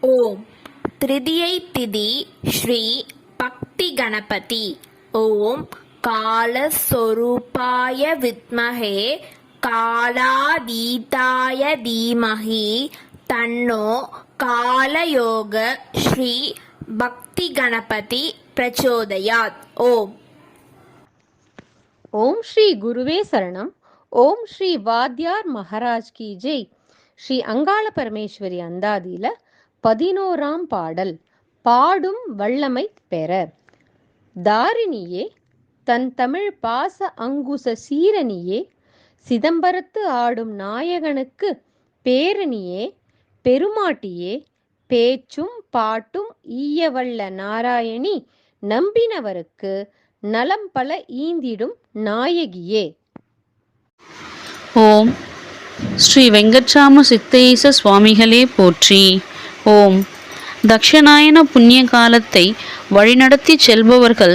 ஓம் திருதியை திதி ஸ்ரீ பக்தி கணபதி. ஓம் காலஸ்வரூபாய வித்மஹே காலாதீதாய தீமஹி தன்னோ காலயோக ஸ்ரீ பக்தி கணபதி பிரச்சோதயாத். ஓம் ஓம் ஸ்ரீ குருவே சரணம். ஓம் ஸ்ரீ வாத்யார் மகாராஜ் கி ஜெய். ஸ்ரீ அங்காள பரமேஸ்வரி அந்தாதியில 11ஆம் பாடல். பாடும் வல்லமை பெற. தாரிணியே தன் தமிழ் பாச அங்குச சீரணியே, சிதம்பரத்து ஆடும் நாயகனுக்கு பேரணியே, பெருமாட்டியே, பேச்சும் பாட்டும் ஈயவல்ல நாராயணி, நம்பினவருக்கு நலம் பல ஈந்திடும் நாயகியே. ஓம் ஸ்ரீ வெங்கட்ராம சித்தேச சுவாமிகளே போற்றி. ஓம் தக்ஷணாயன புண்ணிய காலத்தை வழிநடத்தி செல்பவர்கள்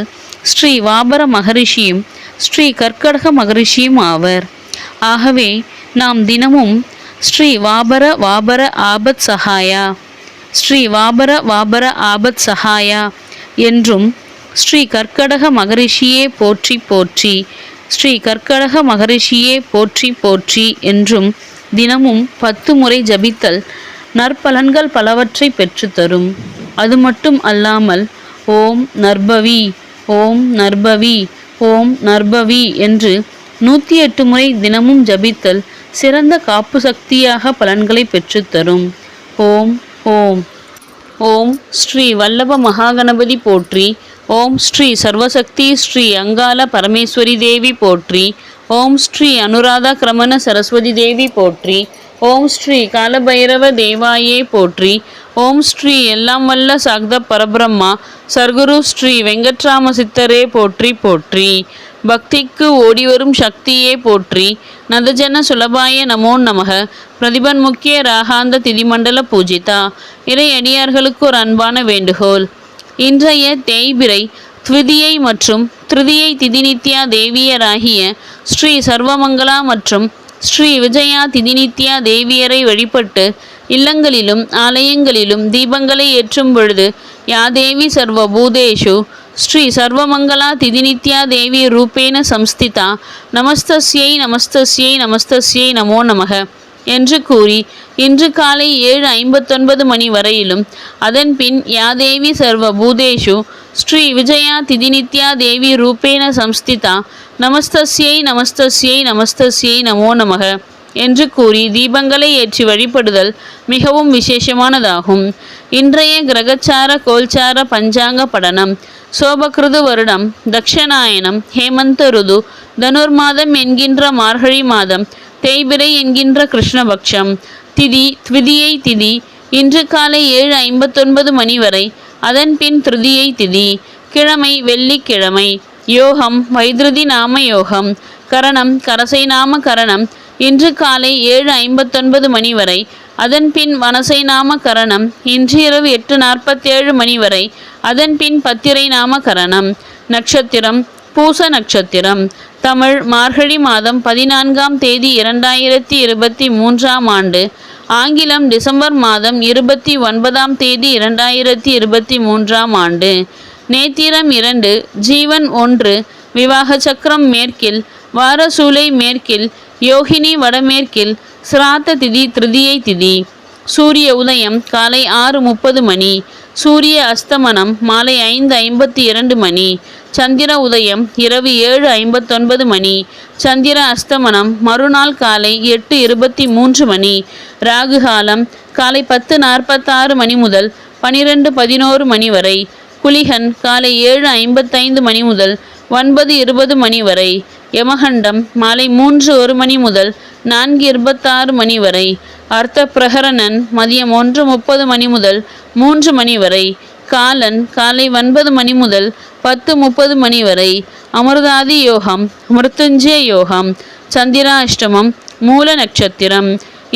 ஸ்ரீ வாபர மகரிஷியும் ஸ்ரீ கர்க்கடக மகரிஷியும் ஆவர். ஆகவே நாம் தினமும் ஸ்ரீ வாபர வாபர ஆபத் சகாயா, ஸ்ரீ வாபர வாபர ஆபத் சகாயா என்றும், ஸ்ரீ கர்க்கடக மகரிஷியே போற்றி போற்றி, ஸ்ரீ கர்க்கடக மகரிஷியே போற்றி போற்றி என்றும் தினமும் 10 முறை ஜபித்தல் நற்பலன்கள் பலவற்றை பெற்றுத்தரும். அது மட்டும் அல்லாமல் ஓம் நர்பவி, ஓம் நர்பவி, ஓம் நர்பவி என்று 108 முறை தினமும் ஜபித்தல் சிறந்த காப்பு சக்தியாக பலன்களை பெற்றுத்தரும். ஓம் ஓம் ஓம் ஸ்ரீ வல்லப மகாகணபதி போற்றி. ஓம் ஸ்ரீ சர்வசக்தி ஸ்ரீ அங்காள பரமேஸ்வரி தேவி போற்றி. ஓம் ஸ்ரீ அனுராதா கிரமண சரஸ்வதி தேவி போற்றி. ஓம் ஸ்ரீ காலபைரவ தேவாயே போற்றி. ஓம் ஸ்ரீ எல்லாம் வல்ல சாக்த பரபிரம்மா சர்க்குரு ஸ்ரீ வெங்கட்ராம சித்தரே போற்றி போற்றி. பக்திக்கு ஓடிவரும் சக்தியே போற்றி. நதஜன சுலபாய நமோ நமக. பிரதிபன் முக்கிய ராகாந்த திதிமண்டல பூஜிதா. இறை அடியார்களுக்கு ஒரு அன்பான வேண்டுகோள். இன்றைய தேய்பிறை த்விதியை மற்றும் திருதியை திதிநித்யா தேவியராகிய ஸ்ரீ சர்வமங்களா மற்றும் ஸ்ரீ விஜயா திதிநித்யா தேவியரை வழிபட்டு இல்லங்களிலும் ஆலயங்களிலும் தீபங்களை ஏற்றும் பொழுது யாதேவி சர்வ பூதேஷு ஸ்ரீ சர்வமங்களா திதிநித்யா தேவி ரூபேன சம்ஸ்திதா நமஸ்தஸ்யை நமஸ்தஸ்யை நமஸ்தஸ்யை நமோ நமக என்று கூறி இன்று காலை 7:59 மணி வரையிலும் அதன் பின் யாதேவி சர்வ பூதேஷு ஸ்ரீ விஜயா திதிநித்யா தேவி ரூபேன சம்ஸ்திதா நமஸ்தஸ்யை நமஸ்தஸ்யை நமஸ்தஸ்யை நமோ நமக என்று கூறி தீபங்களை ஏற்றி வழிபடுதல் மிகவும் விசேஷமானதாகும். இன்றைய கிரகச்சார கோல்சார பஞ்சாங்க படனம். சோபகிருது வருடம் தக்ஷணாயனம் ஹேமந்த ருது தனுர்மாதம் என்கின்ற மார்கழி மாதம் தேய்பிறை என்கின்ற கிருஷ்ணபக்ஷம் திதி த்விதியை திதி இன்று காலை 7:59 மணி வரை. அதன் பின் திருதியை திதி. கிழமை வெள்ளிக்கிழமை. யோகம் வைத்ருதி நாம யோகம். கரணம் கரசை நாம கரணம் இன்று காலை 7:59 மணி வரை. அதன்பின் வனசை நாம கரணம் இன்று இரவு 8:47 மணி வரை. அதன்பின் பத்திரை நாம கரணம். நட்சத்திரம் பூச நட்சத்திரம். தமிழ் மார்கழி மாதம் 14ஆம் தேதி 2023ஆம் ஆண்டு. ஆங்கிலம் டிசம்பர் மாதம் 29ஆம் தேதி 2023ஆம் ஆண்டு. நேத்திரம் 2, ஜீவன் 1, விவாக சக்கரம் மேற்கில், வாரசூலை மேற்கில், யோகினி வடமேற்கில், சிராத்த திதி திருதியை திதி. சூரிய உதயம் காலை 6:30 மணி. சூரிய அஸ்தமனம் மாலை 5:52 மணி. சந்திர உதயம் இரவு 7:59 மணி. சந்திர அஸ்தமனம் மறுநாள் காலை 8:23 மணி. ராகு காலம் காலை 10:46 மணி முதல் 12:11 மணி வரை. குளிகன் காலை 7:55 மணி முதல் 9:20 மணி வரை. யமகண்டம் மாலை 3:01 மணி முதல் 4:26 மணி வரை. அர்த்த பிரகரணன் மதியம் 1:30 மணி முதல் 3 மணி வரை. காலன் காலை 9 மணி முதல் 10:30 மணி வரை. அமிர்தாதி யோகம், மிருத்துஞ்சய யோகம். சந்திராஷ்டமம், மூல நட்சத்திரம்.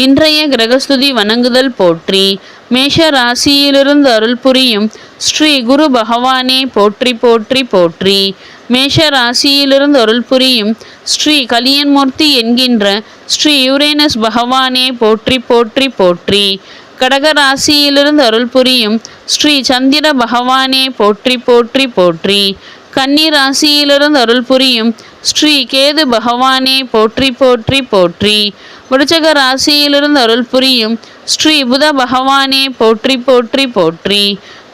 இன்றைய கிரகஸ்துதி வணங்குதல் போற்றி. மேஷ ராசியிலிருந்து அருள் புரியும் ஸ்ரீ குரு பகவானே போற்றி போற்றி போற்றி. மேஷ ராசியிலிருந்து அருள் புரியும் ஸ்ரீ கலியன்மூர்த்தி என்கின்ற ஸ்ரீ யுரேனஸ் பகவானே போற்றி போற்றி போற்றி. கடக ராசியிலிருந்து அருள் புரியும் ஸ்ரீ சந்திர பகவானே போற்றி போற்றி போற்றி. கன்னி ராசியிலிருந்து அருள் புரியும் ஸ்ரீ கேது பகவானே போற்றி போற்றி போற்றி. விருச்சக ராசியிலிருந்து அருள் புரியும் ஸ்ரீ புத பகவானே போற்றி போற்றி போற்றி.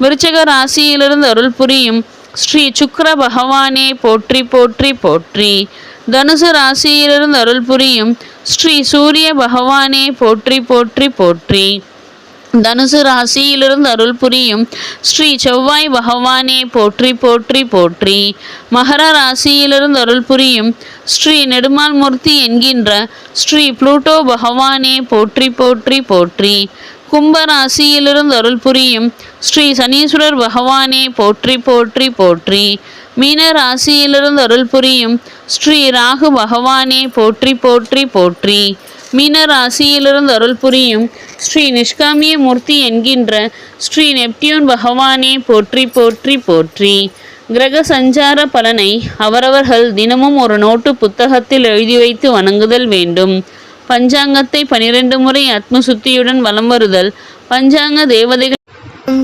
விருச்சக ராசியிலிருந்து அருள் புரியும் ஸ்ரீ சுக்கிர பகவானே போற்றி போற்றி போற்றி. தனுசு ராசியிலிருந்து அருள் புரியும் ஸ்ரீ சூரிய பகவானே போற்றி போற்றி போற்றி. தனுசு ராசியிலிருந்து அருள் புரியும் ஸ்ரீ செவ்வாய் பகவானே போற்றி போற்றி போற்றி. மகர ராசியிலிருந்து அருள் புரியும் ஸ்ரீ நெடுமால் மூர்த்தி என்கின்ற ஸ்ரீ புளூட்டோ பகவானே போற்றி போற்றி போற்றி. கும்ப ராசியிலிருந்து அருள் புரியும் ஸ்ரீ சனீஸ்வரர் பகவானே போற்றி போற்றி போற்றி. மீன ராசியிலிருந்து அருள் புரியும் ஸ்ரீ ராகு பகவானே போற்றி போற்றி போற்றி. மீன ராசியிலிருந்து அருள் புரியும் ஸ்ரீ நிஷ்காமிய மூர்த்தி என்கின்ற ஸ்ரீ நெப்டியூன் பகவானே போற்றி போற்றி போற்றி. கிரக சஞ்சார பலனை அவரவர்கள் தினமும் ஒரு நோட்டு புத்தகத்தில் எழுதி வைத்து வணங்குதல் வேண்டும். பஞ்சாங்கத்தை 12 முறை ஆத்மசுத்தியுடன் வலம் வருதல். பஞ்சாங்க தேவதைகள்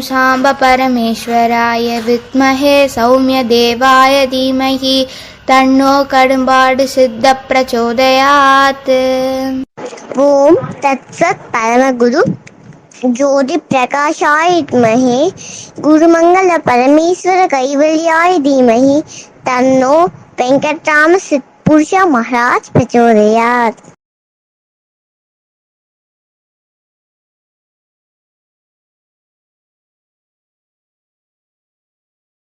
சாம்ப பரமேஸ்வராய வித்மஹே சௌமிய தேவாய தீமஹி தன்னோ கடும்பாடு சித்த பிரச்சோதயாத். ஓம் தத்சத் பரமகுரு ஜோதி பிரகாஷாய வித்மஹே குருமங்கள பரமேஸ்வர கைவல்யாய தீமஹி தன்னோ வெங்கட்ராம சித்புருஷ மகாராஜ் பிரச்சோதயாத்.